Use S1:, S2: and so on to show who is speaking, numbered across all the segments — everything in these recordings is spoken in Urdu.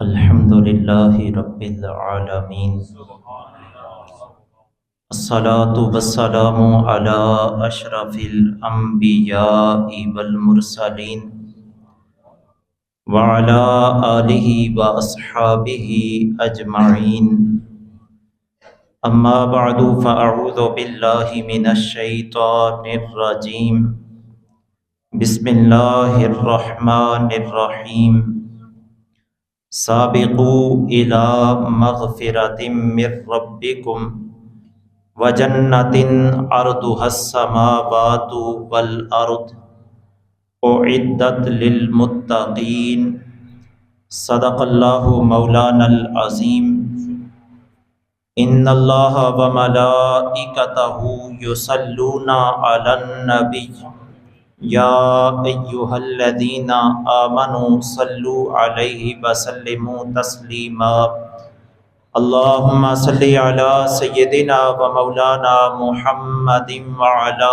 S1: الحمد لله رب العالمين، الصلاة والسلام على أشرف الأنبياء والمرسلين وعلى آله وأصحابه أجمعين. أما بعد فأعوذ بالله من الشيطان الرجيم. بسم الله الرحمن الرحيم. سابقوا إلى مغفرة من ربكم وجنة عرضها السماوات والأرض أعدت للمتقين. صدق الله مولانا العظيم. إن الله وملائكته يصلون على النبي یا ایہا الذین آمنوا صلوا علیہ وسلموا تسلیما. اللہم صلی علی سیدنا و مولانا محمد وعلی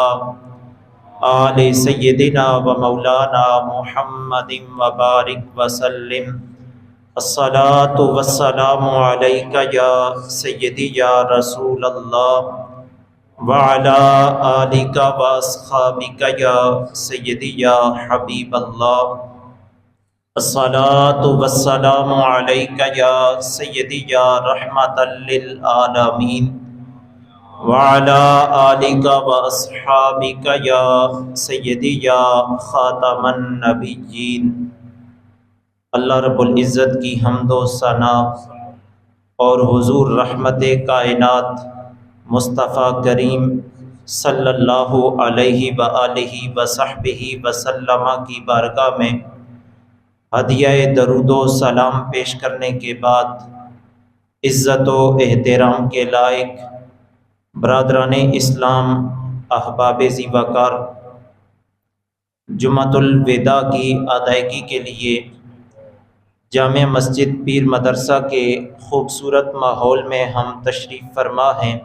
S1: آل سیدنا و مولانا محمد وبارک وسلم. الصلاة والسلام علیک یا سیدی یا رسول اللہ وعلى آلک واصحابک یا سیدی یا حبیب اللہ. الصلاة والسلام علیک یا سیدی یا رحمۃ للعالمین وعلى آلک واصحابک یا سیدی یا خاتم النبیین. اللہ رب العزت کی حمد و ثنا اور حضور رحمت کائنات مصطفیٰ کریم صلی اللہ علیہ وآلہ وصحبہ وسلم کی بارگاہ میں ہدیہ درود و سلام پیش کرنے کے بعد عزت و احترام کے لائق برادران اسلام، احباب ذی وقار، جمعۃ الوداع کی ادائیگی کے لیے جامع مسجد پیر مدرسہ کے خوبصورت ماحول میں ہم تشریف فرما ہیں.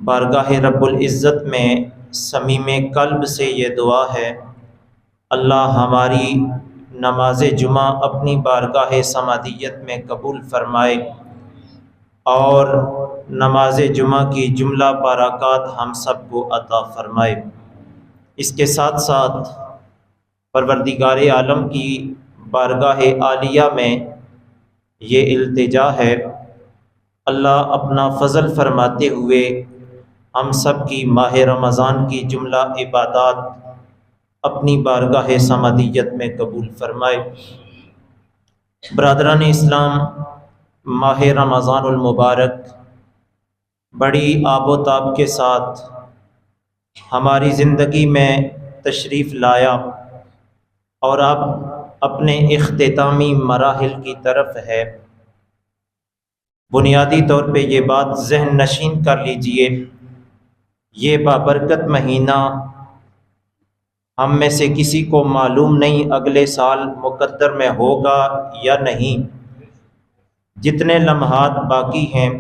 S1: بارگاہ رب العزت میں صمیم قلب سے یہ دعا ہے، اللہ ہماری نماز جمعہ اپنی بارگاہ سمادیت میں قبول فرمائے اور نماز جمعہ کی جملہ برکات ہم سب کو عطا فرمائے. اس کے ساتھ ساتھ پروردگار عالم کی بارگاہ عالیہ میں یہ التجا ہے، اللہ اپنا فضل فرماتے ہوئے ہم سب کی ماہ رمضان کی جملہ عبادات اپنی بارگاہ سمادیت میں قبول فرمائے. برادران اسلام، ماہ رمضان المبارک بڑی آب و تاب کے ساتھ ہماری زندگی میں تشریف لایا اور اب اپنے اختتامی مراحل کی طرف ہے. بنیادی طور پہ یہ بات ذہن نشین کر لیجئے، یہ بابرکت مہینہ ہم میں سے کسی کو معلوم نہیں اگلے سال مقدر میں ہوگا یا نہیں. جتنے لمحات باقی ہیں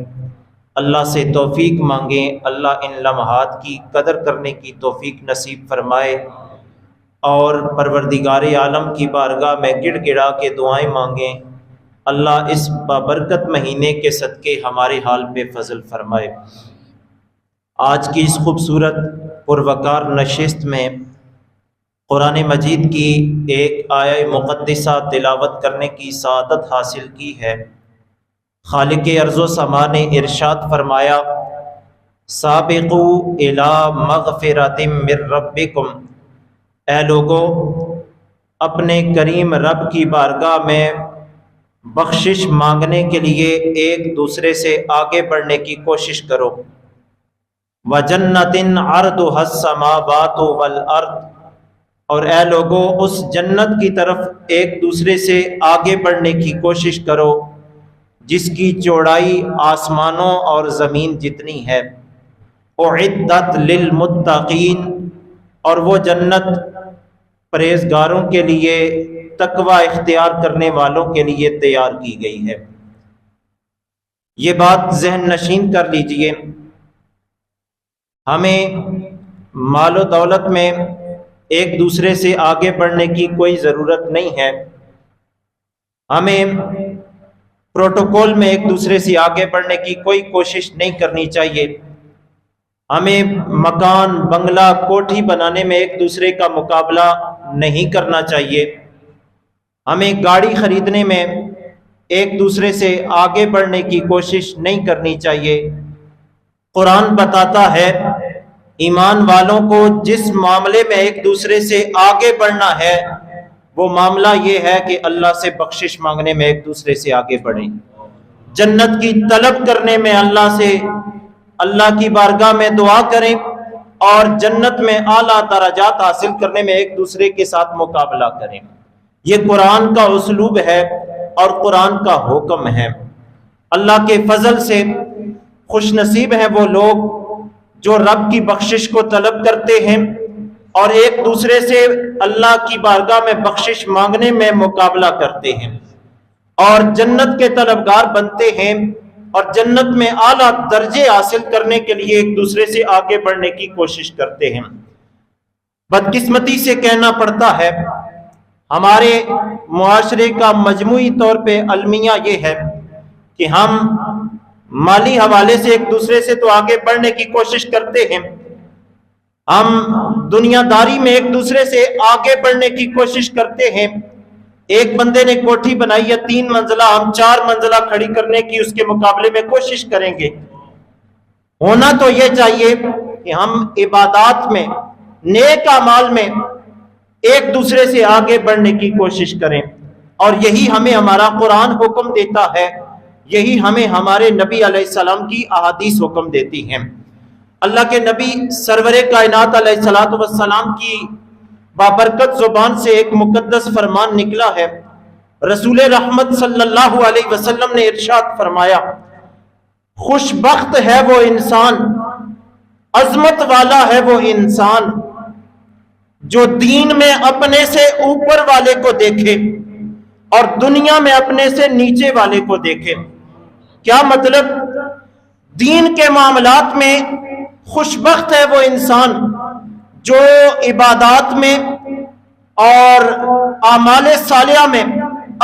S1: اللہ سے توفیق مانگیں، اللہ ان لمحات کی قدر کرنے کی توفیق نصیب فرمائے اور پروردگار عالم کی بارگاہ میں گڑ گڑا کے دعائیں مانگیں، اللہ اس بابرکت مہینے کے صدقے ہمارے حال پہ فضل فرمائے. آج کی اس خوبصورت پروقار نشست میں قرآن مجید کی ایک آیہ مقدسہ تلاوت کرنے کی سعادت حاصل کی ہے. خالق ارض و سما نے ارشاد فرمایا، سابقوا الی مغفرۃ من ربکم، اے لوگو اپنے کریم رب کی بارگاہ میں بخشش مانگنے کے لیے ایک دوسرے سے آگے بڑھنے کی کوشش کرو. وَجَنَّةٍ عَرْضُهَا السَّمَاوَاتُ وَالْأَرْضُ، اور اے لوگو اس جنت کی طرف ایک دوسرے سے آگے بڑھنے کی کوشش کرو جس کی چوڑائی آسمانوں اور زمین جتنی ہے. اعدت للمتقین، اور وہ جنت پرہیزگاروں کے لیے، تقوی اختیار کرنے والوں کے لیے تیار کی گئی ہے. یہ بات ذہن نشین کر لیجئے، ہمیں مال و دولت میں ایک دوسرے سے آگے بڑھنے کی کوئی ضرورت نہیں ہے. ہمیں پروٹوکول میں ایک دوسرے سے آگے بڑھنے کی کوئی کوشش نہیں کرنی چاہیے۔ ہمیں مکان، بنگلہ، کوٹھی بنانے میں ایک دوسرے کا مقابلہ نہیں کرنا چاہیے۔ ہمیں گاڑی خریدنے میں ایک دوسرے سے آگے بڑھنے کی کوشش نہیں کرنی چاہیے۔ قرآن بتاتا ہے ایمان والوں کو جس معاملے میں ایک دوسرے سے آگے بڑھنا ہے وہ معاملہ یہ ہے کہ اللہ سے بخشش مانگنے میں ایک دوسرے سے آگے بڑھیں، جنت کی طلب کرنے میں اللہ کی بارگاہ میں دعا کریں، اور جنت میں اعلیٰ درجات حاصل کرنے میں ایک دوسرے کے ساتھ مقابلہ کریں۔ یہ قرآن کا اسلوب ہے اور قرآن کا حکم ہے۔ اللہ کے فضل سے خوش نصیب ہیں وہ لوگ جو رب کی بخشش کو طلب کرتے ہیں اور ایک دوسرے سے اللہ کی بارگاہ میں بخشش مانگنے میں مقابلہ کرتے ہیں اور جنت کے طلبگار بنتے ہیں اور جنت میں اعلیٰ درجے حاصل کرنے کے لیے ایک دوسرے سے آگے بڑھنے کی کوشش کرتے ہیں۔ بدقسمتی سے کہنا پڑتا ہے ہمارے معاشرے کا مجموعی طور پہ المیہ یہ ہے کہ ہم مالی حوالے سے ایک دوسرے سے تو آگے بڑھنے کی کوشش کرتے ہیں، ہم دنیا داری میں ایک دوسرے سے آگے بڑھنے کی کوشش کرتے ہیں۔ ایک بندے نے کوٹھی بنائی ہے 3 منزلہ، ہم 4 منزلہ کھڑی کرنے کی اس کے مقابلے میں کوشش کریں گے۔ ہونا تو یہ چاہیے کہ ہم عبادات میں، نیک اعمال میں ایک دوسرے سے آگے بڑھنے کی کوشش کریں، اور یہی ہمیں ہمارا قرآن حکم دیتا ہے، یہی ہمیں ہمارے نبی علیہ السلام کی احادیث حکم دیتی ہیں۔ اللہ کے نبی سرور کائنات علیہ السلام کی بابرکت زبان سے ایک مقدس فرمان نکلا ہے۔ رسول رحمت صلی اللہ علیہ وسلم نے ارشاد فرمایا، خوش بخت ہے وہ انسان، عظمت والا ہے وہ انسان جو دین میں اپنے سے اوپر والے کو دیکھے اور دنیا میں اپنے سے نیچے والے کو دیکھے۔ کیا مطلب؟ دین کے معاملات میں خوش بخت ہے وہ انسان جو عبادات میں اور اعمال صالحہ میں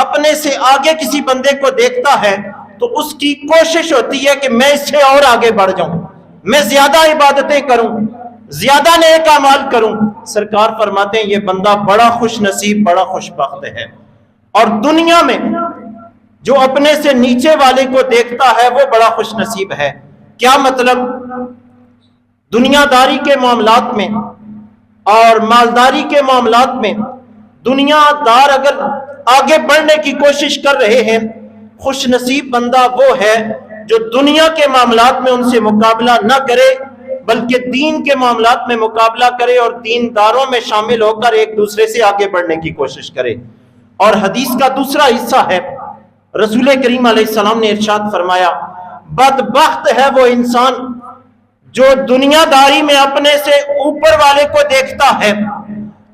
S1: اپنے سے آگے کسی بندے کو دیکھتا ہے تو اس کی کوشش ہوتی ہے کہ میں اس سے اور آگے بڑھ جاؤں، میں زیادہ عبادتیں کروں، زیادہ نیک اعمال کروں۔ سرکار فرماتے ہیں یہ بندہ بڑا خوش نصیب، بڑا خوش بخت ہے۔ اور دنیا میں جو اپنے سے نیچے والے کو دیکھتا ہے وہ بڑا خوش نصیب ہے۔ کیا مطلب؟ دنیا داری کے معاملات میں اور مالداری کے معاملات میں دنیا دار اگر آگے بڑھنے کی کوشش کر رہے ہیں، خوش نصیب بندہ وہ ہے جو دنیا کے معاملات میں ان سے مقابلہ نہ کرے بلکہ دین کے معاملات میں مقابلہ کرے اور دینداروں میں شامل ہو کر ایک دوسرے سے آگے بڑھنے کی کوشش کرے۔ اور حدیث کا دوسرا حصہ ہے، رسول کریم علیہ السلام نے ارشاد فرمایا، بدبخت ہے وہ انسان جو دنیا داری میں اپنے سے اوپر والے کو دیکھتا ہے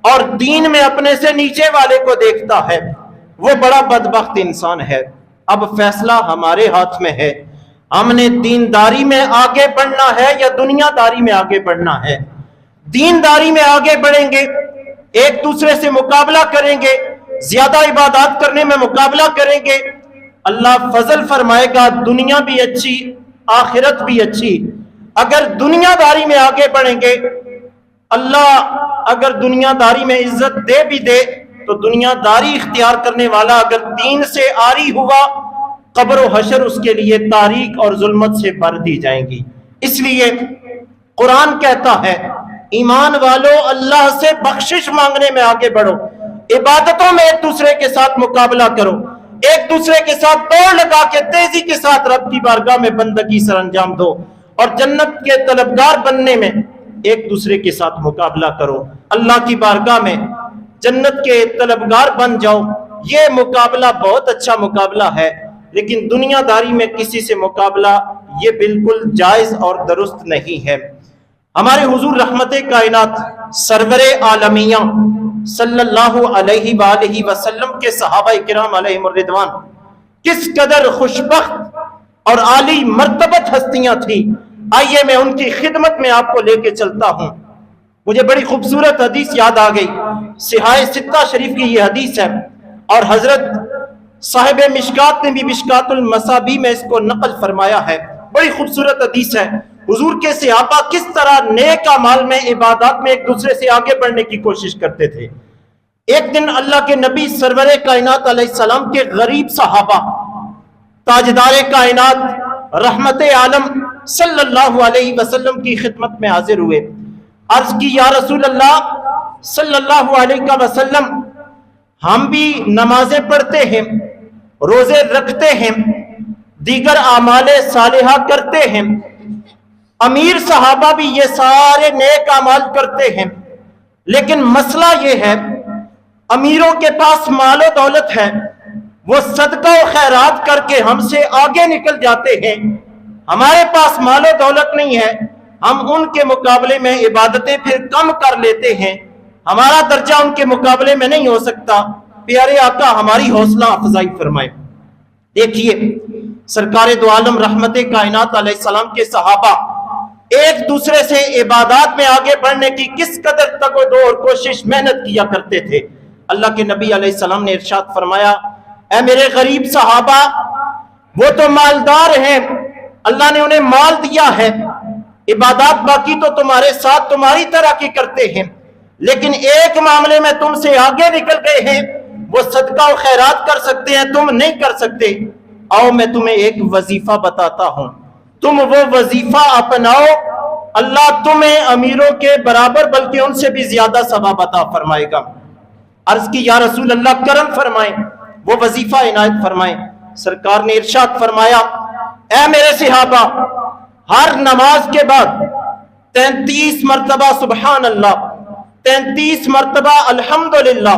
S1: اور دین میں اپنے سے نیچے والے کو دیکھتا ہے، وہ بڑا بدبخت انسان ہے۔ اب فیصلہ ہمارے ہاتھ میں ہے، ہم نے دینداری میں آگے بڑھنا ہے یا دنیا داری میں آگے بڑھنا ہے۔ دینداری میں آگے بڑھیں گے، ایک دوسرے سے مقابلہ کریں گے، زیادہ عبادات کرنے میں مقابلہ کریں گے، اللہ فضل فرمائے گا، دنیا بھی اچھی، آخرت بھی اچھی۔ اگر دنیا داری میں آگے بڑھیں گے، اللہ اگر دنیا داری میں عزت دے بھی دے تو دنیا داری اختیار کرنے والا اگر دین سے عاری ہوا، قبر و حشر اس کے لیے تاریک اور ظلمت سے بھر دی جائیں گی۔ اس لیے قرآن کہتا ہے ایمان والو اللہ سے بخشش مانگنے میں آگے بڑھو، عبادتوں میں ایک دوسرے کے ساتھ مقابلہ کرو، ایک دوسرے کے ساتھ دوڑ لگا کے تیزی کے ساتھ رب کی بارگاہ میں بندگی سر انجام دو، اور جنت کے طلبگار بننے میں ایک دوسرے کے ساتھ مقابلہ کرو، اللہ کی بارگاہ میں جنت کے طلبگار بن جاؤ۔ یہ مقابلہ بہت اچھا مقابلہ ہے، لیکن دنیا داری میں کسی سے مقابلہ یہ بالکل جائز اور درست نہیں ہے۔ ہمارے حضور رحمت کائنات سرور عالمیہ صلی اللہ علیہ وآلہ وسلم کے صحابہ کرام علیہم الرضوان کس قدر خوشبخت اور عالی مرتبت ہستیاں تھیں، آئیے میں ان کی خدمت میں آپ کو لے کے چلتا ہوں۔ مجھے بڑی خوبصورت حدیث یاد آ گئی، صحاح ستہ شریف کی یہ حدیث ہے، اور حضرت
S2: صاحب مشکات نے بھی مشکات المصابیح میں اس کو نقل فرمایا ہے، بڑی خوبصورت حدیث ہے۔ حضور کے صحابہ کس طرح نیک اعمال میں، عبادات میں ایک دوسرے سے آگے بڑھنے کی کوشش کرتے تھے۔ ایک دن اللہ کے نبی سرور کائنات علیہ السلام کے غریب صحابہ تاجدار کائنات رحمت عالم صلی اللہ علیہ وسلم کی خدمت میں حاضر ہوئے۔ عرض کی یا رسول اللہ صلی اللہ علیہ وسلم، ہم بھی نمازیں پڑھتے ہیں، روزے رکھتے ہیں، دیگر اعمال صالحہ کرتے ہیں، امیر صحابہ بھی یہ سارے نیک اعمال کرتے ہیں، لیکن مسئلہ یہ ہے امیروں کے پاس مال و دولت ہے، وہ صدقہ و خیرات کر کے ہم سے آگے نکل جاتے ہیں، ہمارے پاس مال و دولت نہیں ہے، ہم ان کے مقابلے میں عبادتیں پھر کم کر لیتے ہیں، ہمارا درجہ ان کے مقابلے میں نہیں ہو سکتا۔ پیارے آقا ہماری حوصلہ افزائی فرمائے۔ دیکھیے سرکار دو عالم رحمت کائنات علیہ السلام کے صحابہ ایک دوسرے سے عبادات میں آگے بڑھنے کی کس قدر تگ و دو اور کوشش محنت کیا کرتے تھے۔ اللہ کے نبی علیہ السلام نے ارشاد فرمایا، اے میرے غریب صحابہ، وہ تو مالدار ہیں، اللہ نے انہیں مال دیا ہے، عبادات باقی تو تمہارے ساتھ تمہاری طرح کی کرتے ہیں، لیکن ایک معاملے میں تم سے آگے نکل گئے ہیں، وہ صدقہ و خیرات کر سکتے ہیں، تم نہیں کر سکتے۔ آؤ میں تمہیں ایک وظیفہ بتاتا ہوں، تم وہ وظیفہ اپناؤ، اللہ تمہیں امیروں کے برابر بلکہ ان سے بھی زیادہ ثواب عطا فرمائے گا۔ عرض کی یا رسول اللہ کرم فرمائیں، وہ وظیفہ عنایت فرمائیں۔ سرکار نے ارشاد فرمایا، اے میرے صحابہ، ہر نماز کے بعد 33 مرتبہ سبحان اللہ، 33 مرتبہ الحمدللہ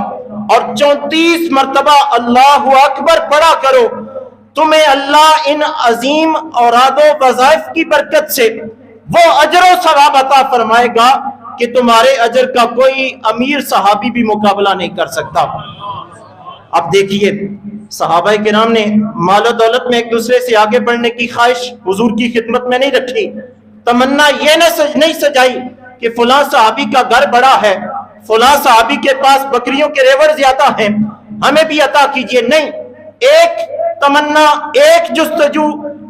S2: اور 34 مرتبہ اللہ اکبر پڑھا کرو، تمہیں اللہ ان عظیم اوراد و وظائف کی برکت سے وہ اجر و ثواب عطا فرمائے گا کہ تمہارے اجر کا کوئی امیر صحابی بھی مقابلہ نہیں کر سکتا۔ اب دیکھیے صحابہ کرام نے مال و دولت میں ایک دوسرے سے آگے بڑھنے کی خواہش حضور کی خدمت میں نہیں رکھی، تمنا یہ نہیں سجائی کہ فلاں صحابی کا گھر بڑا ہے، فلاں صحابی کے پاس بکریوں کے ریوڑ زیادہ ہیں، ہمیں بھی عطا کیجئے۔ نہیں، ایک تمنا، ایک جستجو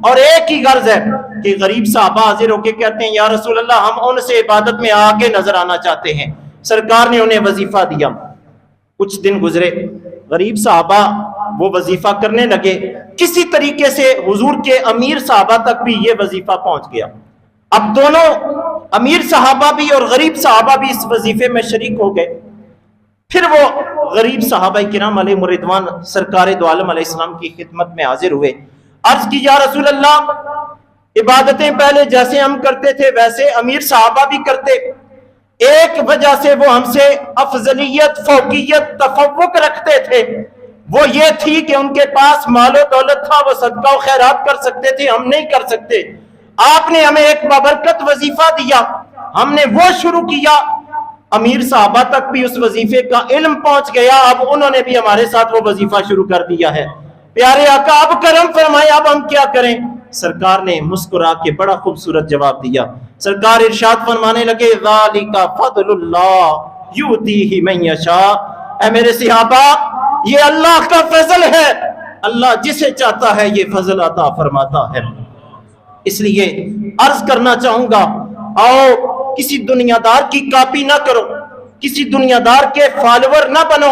S2: اور ایک ہی غرض ہے کہ غریب صحابہ حاضر ہو کے کہتے ہیں یا رسول اللہ ہم ان سے عبادت میں آگے نظر آنا چاہتے ہیں۔ سرکار نے انہیں وظیفہ دیا، کچھ دن گزرے، غریب صحابہ وہ وظیفہ کرنے لگے، کسی طریقے سے حضور کے امیر صحابہ تک بھی یہ وظیفہ پہنچ گیا۔ اب دونوں امیر صحابہ بھی اور غریب صحابہ بھی اس وظیفے میں شریک ہو گئے۔ پھر وہ غریب صحابہ کرام علیہ رضوان سرکار دو عالم علیہ السلام کی خدمت میں حاضر ہوئے، عرض کی یا رسول اللہ عبادتیں پہلے جیسے ہم کرتے تھے ویسے امیر صحابہ بھی کرتے، ایک وجہ سے وہ ہم سے افضلیت، فوقیت، تفوق رکھتے تھے، وہ یہ تھی کہ ان کے پاس مال و دولت تھا، وہ صدقہ و خیرات کر سکتے تھے، ہم نہیں کر سکتے۔ آپ نے ہمیں ایک بابرکت وظیفہ دیا، ہم نے وہ شروع کیا، امیر صحابہ تک بھی اس وظیفے کا علم پہنچ گیا، اب انہوں نے بھی ہمارے ساتھ وہ وظیفہ شروع کر دیا ہے۔ پیارے آقا اب کرم فرمائے، اب ہم کیا کریں؟ سرکار نے مسکرا کے بڑا خوبصورت جواب دیا۔ سرکار ارشاد فرمانے لگے ذالک فضل اللہ یؤتیہ من یشاء، اے میرے صحابہ یہ اللہ کا فضل ہے، اللہ جسے چاہتا ہے یہ فضل عطا فرماتا ہے۔ اس لیے عرض کرنا چاہوں گا، آؤ کسی دنیا دار کی کاپی نہ کرو، کسی دنیا دار کے فالوور نہ بنو۔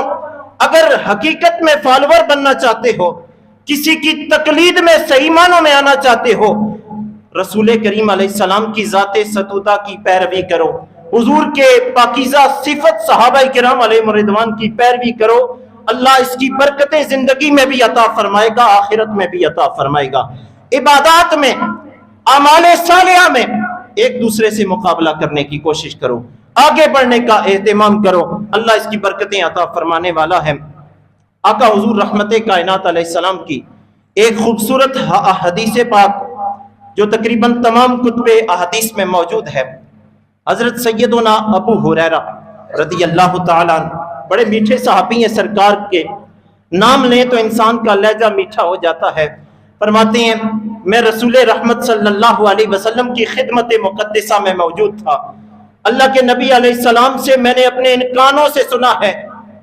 S2: اگر حقیقت میں فالوور بننا چاہتے ہو، کسی کی تقلید میں صحیح معنوں میں آنا چاہتے ہو، رسول کریم علیہ السلام کی ذات ستودہ کی پیروی کرو، حضور کے پاکیزہ صفت صحابہ کرام علیہ رضوان کی پیروی کرو، اللہ اس کی برکتیں زندگی میں بھی عطا فرمائے گا، آخرت میں بھی عطا فرمائے گا۔ عبادات میں، اعمال صالحہ میں ایک دوسرے سے مقابلہ کرنے کی کوشش کرو، آگے بڑھنے کا اہتمام کرو، اللہ اس کی برکتیں عطا فرمانے والا ہے۔ آقا حضور رحمت کائنات علیہ السلام کی ایک خوبصورت حدیث پاک جو تقریباً تمام کتب احادیث میں موجود ہے، حضرت سیدنا ابو ہریرہ رضی اللہ تعالیٰ عنہ، بڑے میٹھے صحابی ہیں، سرکار کے نام لیں تو انسان کا لہجہ میٹھا ہو جاتا ہے۔ فرماتے ہیں میں رسول رحمت صلی اللہ علیہ وسلم کی خدمت مقدسہ میں موجود تھا، اللہ کے نبی علیہ السلام سے میں نے اپنے ان کانوں سے سنا ہے،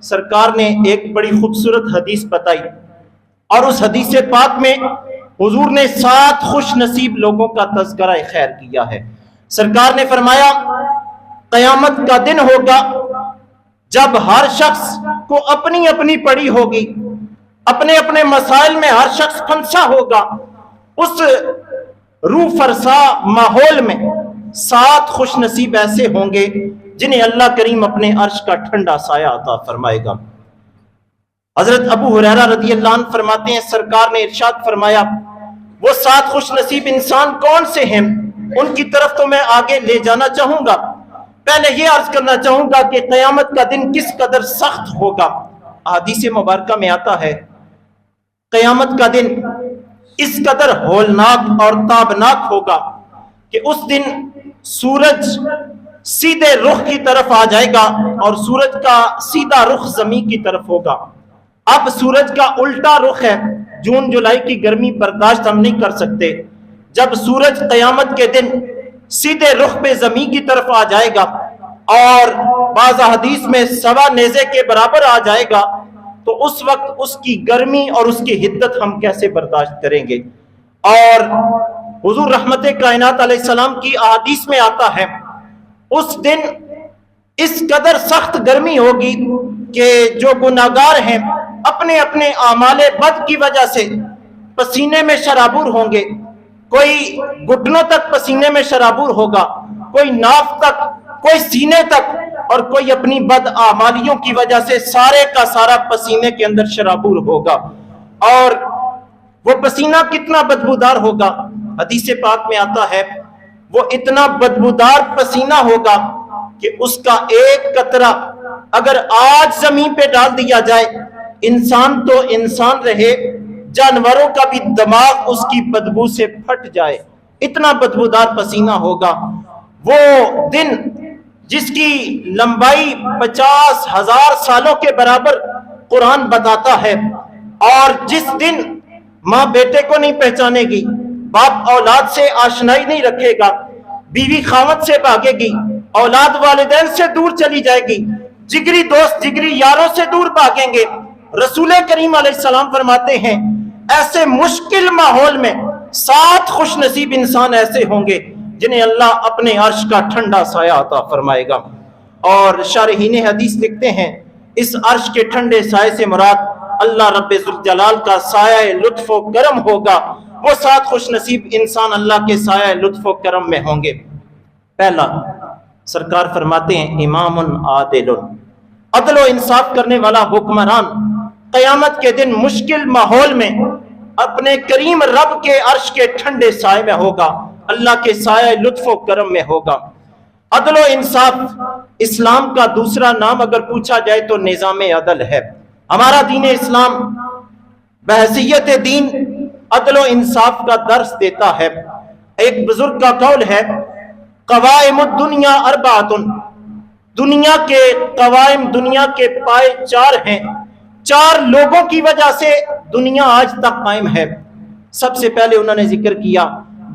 S2: سرکار نے ایک بڑی خوبصورت حدیث بتائی، اور اس حدیث پاک میں حضور نے 7 خوش نصیب لوگوں کا تذکرہ خیر کیا ہے۔ سرکار نے فرمایا قیامت کا دن ہوگا جب ہر شخص کو اپنی اپنی پڑی ہوگی، اپنے اپنے مسائل میں ہر شخص پھنسا ہوگا۔ اس روح فرسا ماحول میں 7 خوش نصیب ایسے ہوں گے جنہیں اللہ کریم اپنے عرش کا ٹھنڈا سایہ عطا فرمائے گا۔ حضرت ابو ہریرہ رضی اللہ عنہ فرماتے ہیں سرکار نے ارشاد فرمایا وہ 7 خوش نصیب انسان کون سے ہیں؟ ان کی طرف تو میں آگے لے جانا چاہوں گا، پہلے یہ عرض کرنا چاہوں گا کہ قیامت کا دن کس قدر سخت ہوگا۔ احادیث مبارکہ میں آتا ہے قیامت کا دن اس قدر ہولناک اور تابناک ہوگا کہ اس دن سورج سیدھے رخ کی طرف آ جائے گا اور سورج کا سیدھا رخ زمین کی طرف ہوگا۔ اب سورج کا الٹا رخ ہے، جون جولائی کی گرمی برداشت ہم نہیں کر سکتے۔ جب سورج قیامت کے دن سیدھے رخ پہ زمین کی طرف آ جائے گا اور بعض حدیث میں 1.25 نیزے کے برابر آ جائے گا تو اس وقت اس کی گرمی اور اس کی حدت ہم کیسے برداشت کریں گے۔ اور حضور رحمت کائنات علیہ السلام کی احادیث میں آتا ہے اس دن اس قدر سخت گرمی ہوگی کہ جو گناہگار ہیں اپنے اپنے اعمال بد کی وجہ سے پسینے میں شرابور ہوں گے، کوئی گھٹنوں تک پسینے میں شرابور ہوگا، کوئی ناف تک، کوئی سینے تک، اور کوئی اپنی بد اعمالیوں کی وجہ سے سارے کا سارا پسینے کے اندر شرابور ہوگا۔ اور وہ پسینہ کتنا بدبودار ہوگا، حدیث پاک میں آتا ہے وہ اتنا بدبودار پسینہ ہوگا کہ اس کا ایک قطرہ اگر آج زمین پہ ڈال دیا جائے، انسان تو انسان رہے، جانوروں کا بھی دماغ اس کی بدبو سے پھٹ جائے، اتنا بدبودار پسینہ ہوگا۔ وہ دن جس کی لمبائی 50,000 سالوں کے برابر قرآن بتاتا ہے، اور جس دن ماں بیٹے کو نہیں پہچانے گی، باپ اولاد سے آشنائی نہیں رکھے گا، بیوی خاوند سے بھاگے گی، اولاد والدین سے دور چلی جائے گی، جگری دوست جگری یاروں سے دور بھاگیں گے۔ رسول کریم علیہ السلام فرماتے ہیں ایسے مشکل ماحول میں 7 خوش نصیب انسان ایسے ہوں گے جنہیں اللہ اپنے عرش کا ٹھنڈا سایہ عطا فرمائے گا۔ اور شارحین حدیث لکھتے ہیں اس عرش کے ٹھنڈے سائے سے مراد اللہ رب ذوالجلال کا سایہ لطف و کرم ہوگا۔ وہ 7 خوش نصیب انسان اللہ کے سایہ لطف و کرم میں ہوں گے۔ پہلا، سرکار فرماتے ہیں امام عادل، عدل و انصاف کرنے والا حکمران قیامت کے دن مشکل ماحول میں اپنے کریم رب کے عرش کے ٹھنڈے سائے میں ہوگا، اللہ کے سایہ لطف و کرم میں ہوگا۔ عدل و انصاف اسلام کا دوسرا نام اگر پوچھا جائے تو نظام عدل ہے۔ ہمارا دین اسلام بحیثیت دین عدل و انصاف کا درس دیتا ہے۔ ایک بزرگ کا قول ہے قوائم الدنیا اربعۃ، دنیا کے قوائم، دنیا کے پائے 4 ہیں، 4 لوگوں کی وجہ سے دنیا آج تک قائم ہے۔ سب سے پہلے انہوں نے ذکر کیا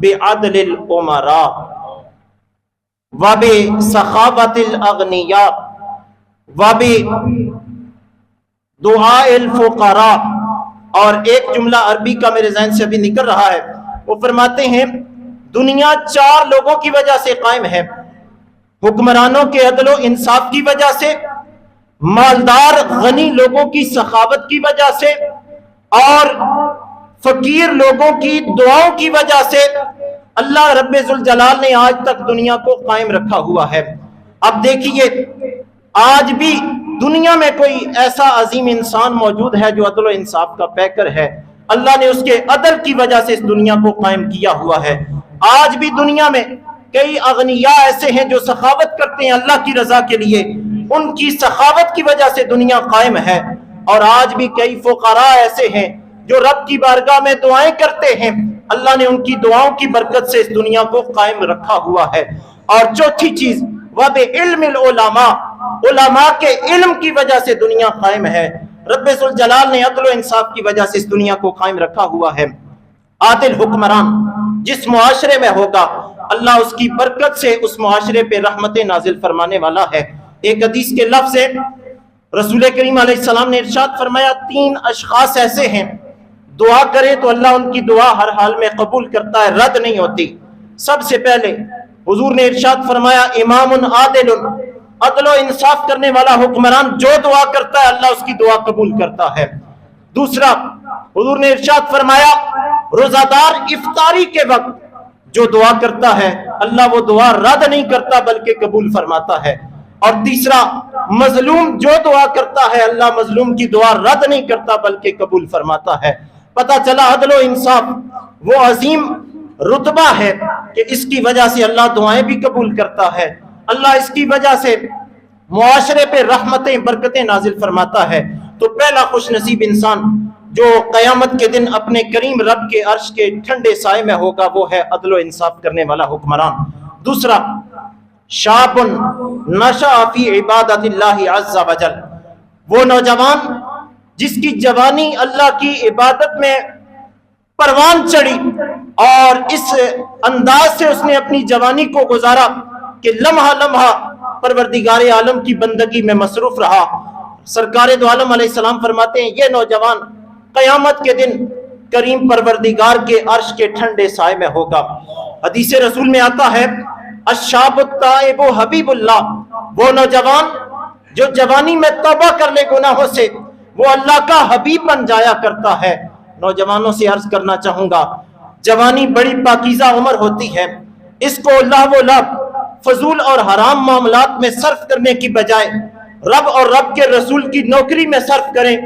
S2: بعدل الامراء وبسخاوت الاغنیاء وبدعاء الفقراء، اور ایک جملہ عربی کا میرے ذہن سے ابھی نکل رہا ہے، وہ فرماتے ہیں دنیا 4 لوگوں کی وجہ سے قائم ہے، حکمرانوں کے عدل و انصاف کی وجہ سے، مالدار غنی لوگوں کی سخاوت کی وجہ سے، اور فقیر لوگوں کی دعاؤں کی وجہ سے اللہ رب ذوالجلال نے آج تک دنیا کو قائم رکھا ہوا ہے۔ اب دیکھیے آج بھی دنیا میں کوئی ایسا عظیم انسان موجود ہے جو عدل و انصاف کا پیکر ہے، اللہ نے اس کے عدل کی وجہ سے اس دنیا کو قائم کیا ہوا ہے۔ آج بھی دنیا میں کئی اغنیاء ایسے ہیں جو سخاوت کرتے ہیں اللہ کی رضا کے لیے، ان کی سخاوت کی وجہ سے دنیا قائم ہے، اور آج بھی کئی فقراء ایسے ہیں جو رب کی بارگاہ میں دعائیں کرتے ہیں، اللہ نے ان کی دعاؤں کی برکت سے اس دنیا کو قائم رکھا ہوا ہے۔ اور چوتھی چیز وبعلم العلماء، علماء کے علم کی وجہ سے دنیا قائم ہے، رب ذوالجلال نے عدل و انصاف کی وجہ سے اس دنیا کو قائم رکھا ہوا ہے۔ عادل حکمران جس معاشرے میں ہوگا اللہ اس کی برکت سے اس معاشرے پہ رحمت نازل فرمانے والا ہے۔ ایک حدیث کے لفظ ہے رسول کریم علیہ السلام نے ارشاد فرمایا 3 اشخاص ایسے ہیں دعا کرے تو اللہ ان کی دعا ہر حال میں قبول کرتا ہے، رد نہیں ہوتی۔ سب سے پہلے حضور نے ارشاد فرمایا امام عادل، عدل و انصاف کرنے والا حکمران جو دعا کرتا ہے اللہ اس کی دعا قبول کرتا ہے۔ دوسرا حضور نے ارشاد فرمایا روزہ دار افطاری کے وقت جو دعا کرتا ہے اللہ وہ دعا رد نہیں کرتا بلکہ قبول فرماتا ہے۔ اور تیسرا مظلوم جو دعا کرتا ہے اللہ مظلوم کی دعا رد نہیں کرتا بلکہ قبول فرماتا ہے۔ پتہ چلا عدل و انصاف وہ عظیم رتبہ ہے کہ اس کی وجہ سے اللہ دعائیں بھی قبول کرتا ہے، اللہ اس کی وجہ سے معاشرے پہ رحمتیں برکتیں نازل فرماتا ہے۔ تو پہلا خوش نصیب انسان جو قیامت کے دن اپنے کریم رب کے عرش کے ٹھنڈے سائے میں ہوگا وہ ہے عدل و انصاف کرنے والا حکمران۔ دوسرا شاب نشأ فی عبادت اللہ عز وجل، وہ نوجوان جس کی جوانی اللہ کی عبادت میں پروان چڑھی اور اس انداز سے اس نے اپنی جوانی کو گزارا کہ لمحہ لمحہ پروردگار عالم کی بندگی میں مصروف رہا۔ سرکار دو عالم علیہ السلام فرماتے ہیں یہ نوجوان قیامت کے دن کریم پروردگار کے عرش کے ٹھنڈے سائے میں ہوگا۔ حدیث رسول میں آتا ہے الشاب التائب حبیب اللہ، وہ نوجوان جو جوانی میں توبہ کر لے گناہوں سے وہ اللہ کا حبیب بن جایا کرتا ہے۔ نوجوانوں سے عرض کرنا چاہوں گا جوانی بڑی پاکیزہ عمر ہوتی ہے، اس کو لہو و لعب فضول اور حرام معاملات میں صرف کرنے کی بجائے رب اور رب کے رسول کی نوکری میں صرف کریں،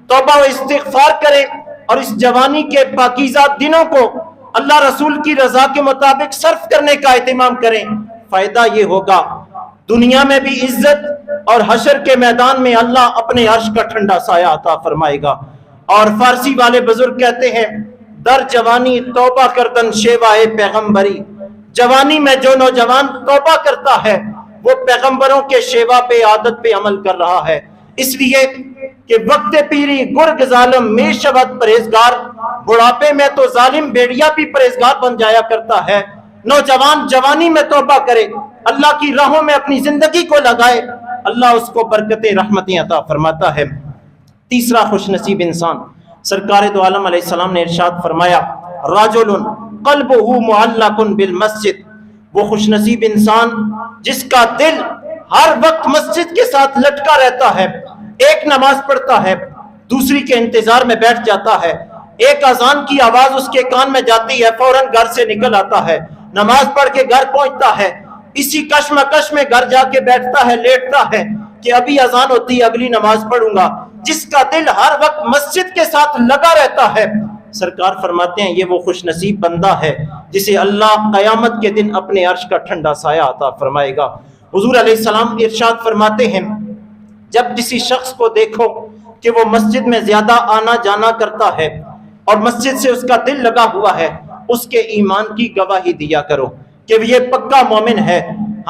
S2: توبہ و استغفار کریں اور اس جوانی کے پاکیزہ دنوں کو اللہ رسول کی رضا کے مطابق صرف کرنے کا اہتمام کریں۔ فائدہ یہ ہوگا دنیا میں بھی عزت اور حشر کے میدان میں اللہ اپنے عرش کا ٹھنڈا سایہ عطا فرمائے گا۔ اور فارسی والے بزرگ کہتے ہیں در جوانی توبہ کردن شیوائے پیغمبری، جوانی میں جو نوجوان توبہ کرتا ہے وہ پیغمبروں کے شیوا پہ عادت پہ عمل کر رہا ہے۔ اس لیے کہ وقت پیری گرگ ظالم میں شبت پرہیزگار، بڑھاپے میں تو ظالم بھیڑیا بھی پرہیزگار بن جایا کرتا ہے۔ نوجوان جوانی میں توبہ کرے، اللہ کی راہوں میں اپنی زندگی کو لگائے، اللہ اس کو برکتیں رحمتیں عطا فرماتا ہے۔ تیسرا خوش نصیب انسان سرکار دو عالم علیہ السلام نے ارشاد فرمایا رجل قلبہ معلق بالمسجد، وہ خوش نصیب انسان جس کا دل ہر وقت مسجد کے ساتھ لٹکا رہتا ہے، ایک نماز پڑھتا ہے دوسری کے انتظار میں بیٹھ جاتا ہے، ایک اذان کی آواز اس کے کان میں جاتی ہے فوراً گھر سے نکل آتا ہے، نماز پڑھ کے گھر پہنچتا ہے، اسی کشمکش میں گھر جا کے بیٹھتا ہے لیٹتا ہے کہ ابھی اذان ہوتی ہے اگلی نماز پڑھوں گا۔ جس کا دل ہر وقت مسجد کے ساتھ لگا رہتا ہے سرکار فرماتے ہیں یہ وہ خوش نصیب بندہ ہے جسے اللہ قیامت کے دن اپنے عرش کا ٹھنڈا سایہ عطا فرمائے گا۔ حضور علیہ السلام ارشاد فرماتے ہیں جب کسی شخص کو دیکھو کہ وہ مسجد میں زیادہ آنا جانا کرتا ہے اور مسجد سے اس کا دل لگا ہوا ہے اس کے ایمان کی گواہی دیا کرو کہ یہ پکا مومن ہے۔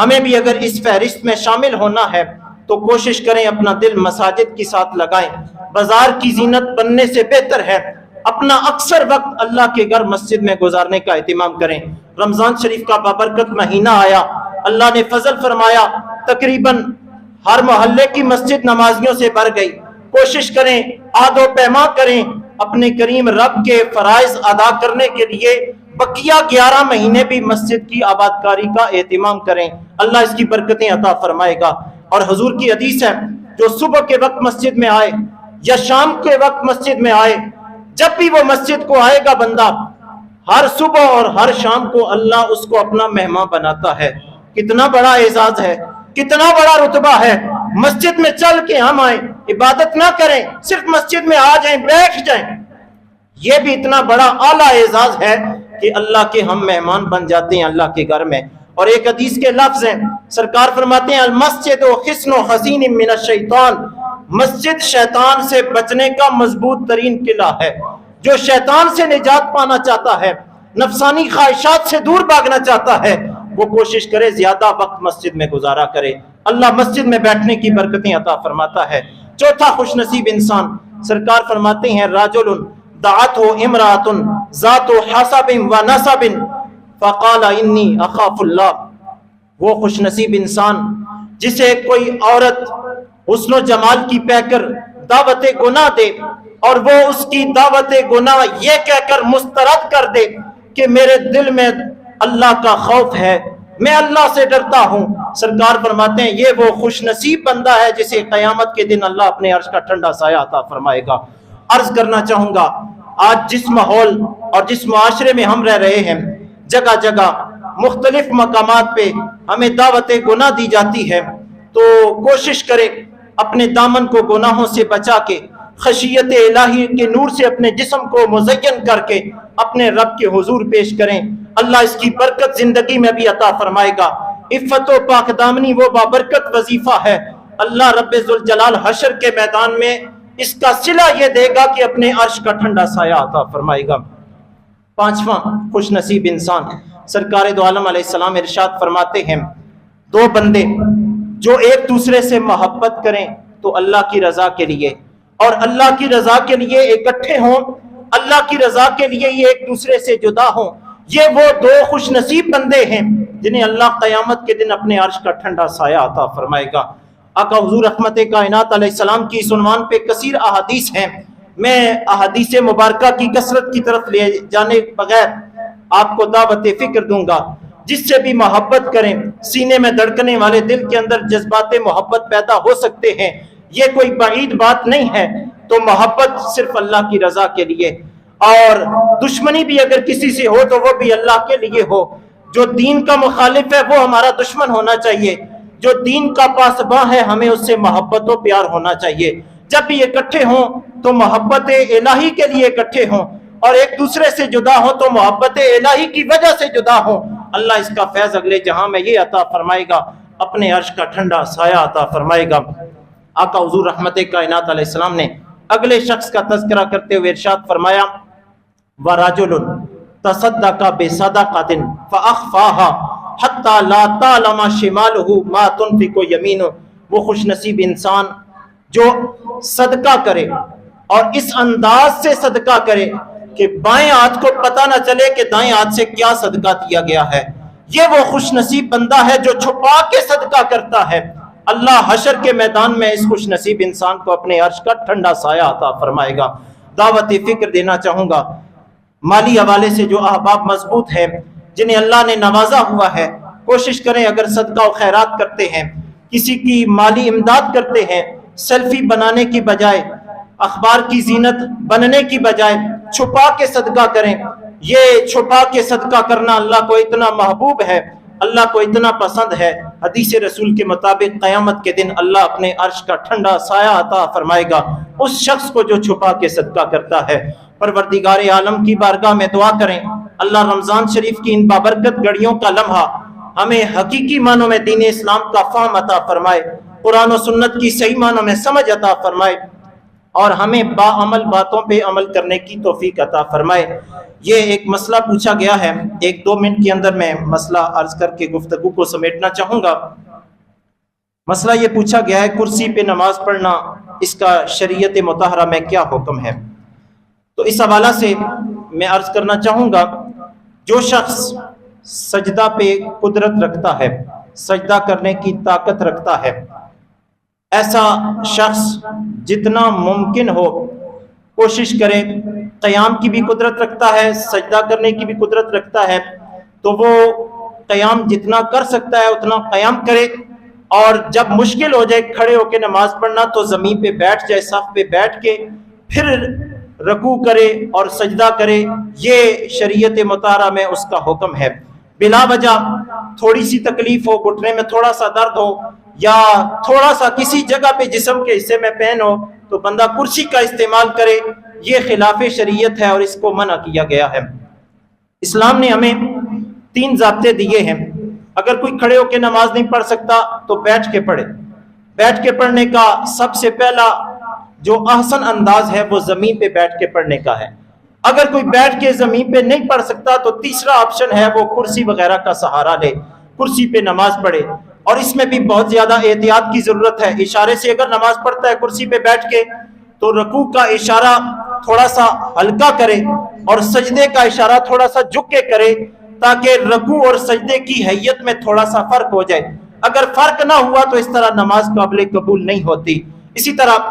S2: ہمیں بھی اگر اس فہرست میں شامل ہونا ہے تو کوشش کریں اپنا دل مساجد کے ساتھ لگائیں۔ بازار کی زینت بننے سے بہتر ہے اپنا اکثر وقت اللہ کے گھر مسجد میں گزارنے کا اہتمام کریں۔ رمضان شریف کا بابرکت مہینہ آیا، اللہ نے فضل فرمایا، تقریباً ہر محلے کی مسجد نمازیوں سے بھر گئی۔ کوشش کریں، عہد و پیما کریں، اپنے کریم رب کے فرائض ادا کرنے کے لیے بقیہ 11 مہینے بھی مسجد کی آباد کاری کا اہتمام کریں، اللہ اس کی برکتیں عطا فرمائے گا۔ اور حضور کی حدیث ہے جو صبح کے وقت مسجد میں آئے یا شام کے وقت مسجد میں آئے، جب بھی وہ مسجد کو آئے گا بندہ ہر صبح اور ہر شام کو اللہ اس کو اپنا مہمان بناتا ہے۔ کتنا بڑا اعزاز ہے، کتنا بڑا رتبہ ہے۔ مسجد میں چل کے ہم آئیں، عبادت نہ کریں، صرف مسجد میں آ جائیں بیٹھ جائیں، یہ بھی اتنا بڑا اعلیٰ اعزاز ہے کہ اللہ کے ہم مہمان بن جاتے ہیں اللہ کے گھر میں۔ اور ایک حدیث کے لفظ ہیں سرکار فرماتے ہیں المسجد حصن حصین من الشیطان، مسجد شیطان سے بچنے کا مضبوط ترین قلعہ ہے۔ جو شیطان سے نجات پانا چاہتا ہے، نفسانی خواہشات سے دور بھاگنا چاہتا ہے، وہ کوشش کرے زیادہ وقت مسجد میں گزارا کرے، اللہ مسجد میں بیٹھنے کی برکتیں عطا فرماتا ہے۔ چوتھا خوش نصیب انسان سرکار فرماتے ہیں راجل دعته امرأة ذات حسب ونسب فقال انی اخاف اللہ، وہ خوش نصیب انسان جسے کوئی عورت حسن و جمال کی پہ کر دعوت گناہ دے اور وہ اس کی دعوت گناہ یہ کہہ کر مسترد کر دے کہ میرے دل میں اللہ کا خوف ہے، میں اللہ سے ڈرتا ہوں، سرکار فرماتے ہیں یہ وہ خوش نصیب بندہ ہے جسے قیامت کے دن اللہ اپنے عرش کا ٹھنڈا سایہ عطا فرمائے گا۔ عرض کرنا چاہوں گا، آج جس ماحول اور جس معاشرے میں ہم رہ رہے ہیں، جگہ جگہ مختلف مقامات پہ ہمیں دعوت گناہ دی جاتی ہے، تو کوشش کریں اپنے دامن کو گناہوں سے بچا کے خشیت الہی کے نور سے اپنے جسم کو مزین کر کے اپنے رب کے حضور پیش کریں، اللہ اس کی برکت زندگی میں بھی عطا فرمائے گا۔ عفت و پاک دامنی وہ بابرکت وظیفہ ہے، اللہ رب ذوالجلال حشر کے میدان میں اس کا صلہ یہ دے گا کہ اپنے عرش کا ٹھنڈا سایہ عطا فرمائے گا۔ پانچواں خوش نصیب انسان، سرکار دو عالم علیہ السلام ارشاد فرماتے ہیں، دو بندے جو ایک دوسرے سے محبت کریں تو اللہ کی رضا کے لیے، اور اللہ کی رضا کے لیے اکٹھے ہوں، اللہ کی رضا کے لیے یہ ایک دوسرے سے جدا ہوں، یہ وہ دو خوش نصیب بندے ہیں جنہیں اللہ قیامت کے دن اپنے عرش کا ٹھنڈا سایہ عطا فرمائے گا۔ آقا حضور رحمت کائنات علیہ السلام کی اس عنوان پہ کثیر احادیث ہیں، میں احادیث مبارکہ کی کثرت کی طرف لے جانے بغیر آپ کو دعوت فکر دوں گا۔ جس سے بھی محبت کریں، سینے میں دھڑکنے والے دل کے اندر جذبات محبت پیدا ہو سکتے ہیں، یہ کوئی بعید بات نہیں ہے، تو محبت صرف اللہ کی رضا کے لیے، اور دشمنی بھی اگر کسی سے ہو تو وہ بھی اللہ کے لیے ہو۔ جو دین کا مخالف ہے وہ ہمارا دشمن ہونا چاہیے، جو دین کا پاسباں ہے ہمیں اس سے محبت و پیار ہونا چاہیے۔ جب بھی اکٹھے ہوں تو محبت الہی کے لیے اکٹھے ہوں، اور ایک دوسرے سے جدا ہوں تو محبت الہی کی وجہ سے جدا ہوں۔ اللہ اس کا فیض اگلے جہاں میں یہ عطا فرمائے گا، اپنے عرش کا ٹھنڈا سایہ عطا فرمائے گا۔ آقا حضور رحمت کائنات علیہ السلام نے اگلے شخص کا تذکرہ کرتے ہوئے ارشاد فرمایا، وَرَجُلٌ تَصَدَّقَ بِصَدَقَةٍ فَأَخْفَاهَا حَتَّى لَا تَعْلَمَ شِمَالُهُ مَا تُنْفِقُ يَمِينُهُ، وہ خوش نصیب انسان جو صدقہ کرے اور اس انداز سے صدقہ کرے کہ بائیں ہاتھ کو پتہ نہ چلے کہ دائیں ہاتھ سے کیا صدقہ دیا گیا ہے، یہ وہ خوش نصیب بندہ ہے جو چھپا کے صدقہ کرتا ہے۔ اللہ حشر کے میدان میں اس خوش نصیب انسان کو اپنے عرش کا ٹھنڈا سایہ عطا فرمائے گا۔ دعوت فکر دینا چاہوں گا، مالی حوالے سے جو احباب مضبوط ہیں، جنہیں اللہ نے نوازا ہوا ہے، کوشش کریں اگر صدقہ و خیرات کرتے ہیں، کسی کی مالی امداد کرتے ہیں، سیلفی بنانے کی بجائے، اخبار کی زینت بننے کی بجائے چھپا کے صدقہ کریں۔ یہ چھپا کے صدقہ کرنا اللہ کو اتنا محبوب ہے، اللہ کو اتنا پسند ہے، حدیث رسول کے مطابق قیامت کے دن اللہ اپنے عرش کا ٹھنڈا سایہ عطا فرمائے گا اس شخص کو جو چھپا کے صدقہ کرتا ہے۔ پروردگار عالم کی بارگاہ میں دعا کریں، اللہ رمضان شریف کی ان بابرکت گھڑیوں کا لمحہ ہمیں حقیقی معنوں میں دین اسلام کا فہم عطا فرمائے، قرآن و سنت کی صحیح معنوں میں سمجھ عطا فرمائے، اور ہمیں باعمل باتوں پہ عمل کرنے کی توفیق عطا فرمائے۔ یہ ایک مسئلہ پوچھا گیا ہے، 1-2 منٹ کے اندر میں مسئلہ عرض کر کے گفتگو کو سمیٹنا چاہوں گا۔ مسئلہ یہ پوچھا گیا ہے، کرسی پہ نماز پڑھنا اس کا شریعت مطہرہ میں کیا حکم ہے؟ تو اس حوالہ سے میں عرض کرنا چاہوں گا، جو شخص سجدہ پہ قدرت رکھتا ہے، سجدہ کرنے کی طاقت رکھتا ہے، ایسا شخص جتنا ممکن ہو کوشش کرے، قیام کی بھی قدرت رکھتا ہے، سجدہ کرنے کی بھی قدرت رکھتا ہے، تو وہ قیام جتنا کر سکتا ہے اتنا قیام کرے، اور جب مشکل ہو جائے کھڑے ہو کے نماز پڑھنا تو زمین پہ بیٹھ جائے، صف پہ بیٹھ کے پھر رکوع کرے اور سجدہ کرے۔ یہ شریعت مطہرہ میں اس کا حکم ہے۔ بلا وجہ تھوڑی سی تکلیف ہو، گھٹنے میں تھوڑا سا درد ہو، یا تھوڑا سا کسی جگہ پہ جسم کے حصے میں پین ہو، تو بندہ کرسی کا استعمال کرے، یہ خلاف شریعت ہے اور اس کو منع کیا گیا ہے۔ اسلام نے ہمیں 3 ضابطے دیے ہیں۔ اگر کوئی کھڑے ہو کے نماز نہیں پڑھ سکتا تو بیٹھ کے پڑھے۔ بیٹھ کے پڑھنے کا سب سے پہلا جو احسن انداز ہے وہ زمین پہ بیٹھ کے پڑھنے کا ہے۔ اگر کوئی بیٹھ کے زمین پہ نہیں پڑھ سکتا تو تیسرا آپشن ہے وہ کرسی وغیرہ کا سہارا لے، کرسی پہ نماز پڑھے، اور اس میں بھی بہت زیادہ احتیاط کی ضرورت ہے۔ اشارے سے اگر نماز پڑھتا ہے کرسی پہ بیٹھ کے تو رکوع کا اشارہ تھوڑا سا ہلکا کرے اور سجدے کا اشارہ تھوڑا سا جھک کے کرے، تاکہ رکوع اور سجدے کی حیت میں تھوڑا سا فرق ہو جائے۔ اگر فرق نہ ہوا تو اس طرح نماز قابل قبول نہیں ہوتی۔ اسی طرح